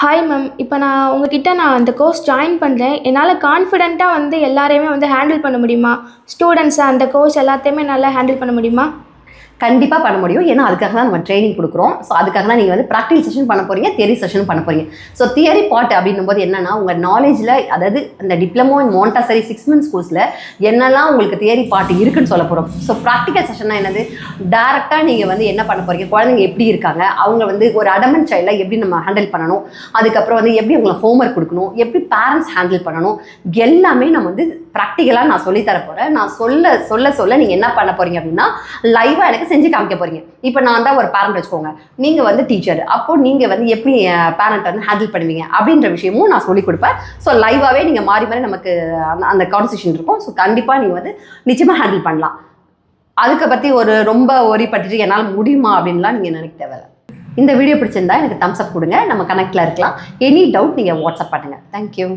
Hi ma'am. இப்போ நான் அந்த கோர்ஸ் ஜாயின் பண்ணுறேன். என்னால் கான்ஃபிடென்ட்டாக எல்லாரையுமே ஹேண்டில் பண்ண முடியுமா? ஸ்டூடெண்ட்ஸை அந்த கோர்ஸ் எல்லாத்தையுமே நல்லா ஹேண்டில் பண்ண முடியுமா? கண்டிப்பாக பண்ண முடியும். ஏன்னா அதுக்காக தான் நம்ம ட்ரைனிங் கொடுக்குறோம். ஸோ அதுக்காக தான் நீங்கள் ப்ராக்டிகல் செஷன் பண்ண போகிறீங்க, தியரி செஷன் பண்ண போகிறீங்க. ஸோ தியரி பார்ட் அப்படின்னும் போது என்னன்னா, உங்கள் நாலேஜில் அதாவது இந்த டிப்ளமோ இன் மாண்டசரி 6 months கோர்ஸில் என்னெல்லாம் உங்களுக்கு தியரி பார்ட் இருக்குன்னு சொல்ல போகிறோம். ஸோ ப்ராக்டிகல் செஷன்னா என்னது, டேரெக்டாக நீங்கள் என்ன பண்ண போகிறீங்க, குழந்தைங்க எப்படி இருக்காங்க, அவங்க ஒரு அடமன் சைல்டில் எப்படி நம்ம ஹேண்டில் பண்ணணும், அதுக்கப்புறம் எப்படி உங்களை ஹோம்ஒர்க் கொடுக்கணும், எப்படி பேரண்ட்ஸ் ஹேண்டில் பண்ணணும், எல்லாமே நம்ம ப்ராக்டிக்கலாக நான் சொல்லித்தர போகிறேன். நான் சொல்ல நீங்கள் என்ன பண்ண போகிறீங்க அப்படின்னா, லைவாக எனக்கு செஞ்சு காமிக்க போறீங்க. இப்போ நான் தான் ஒரு பேரண்ட் வச்சுக்கோங்க, நீங்க டீச்சர், அப்போ நீங்க எப்படி பேரண்ட் ஹேண்டில் பண்ணுவீங்க அப்படின்ற விஷயமும் நான் சொல்லிக் கொடுப்பேன். ஸோ லைவாவே நீங்க மாறி மாறி நமக்கு அந்த கான்வர்சேஷன் இருக்கும். ஸோ கண்டிப்பா நீங்க நிச்சயமா ஹேண்டில் பண்ணலாம். அதுக்கு பத்தி ரொம்ப ஒரி பட்டுட்டு என்னால் முடியுமா அப்படின்லாம் நீங்க நினைக்க தேவையில்லை. இந்த வீடியோ பிடிச்சிருந்தா எனக்கு தம்ஸ் அப் கொடுங்க, நம்ம கனெக்ட்ல இருக்கலாம். எனி டவுட் நீங்க வாட்ஸ்அப் பண்ணுங்க. தேங்க்யூ.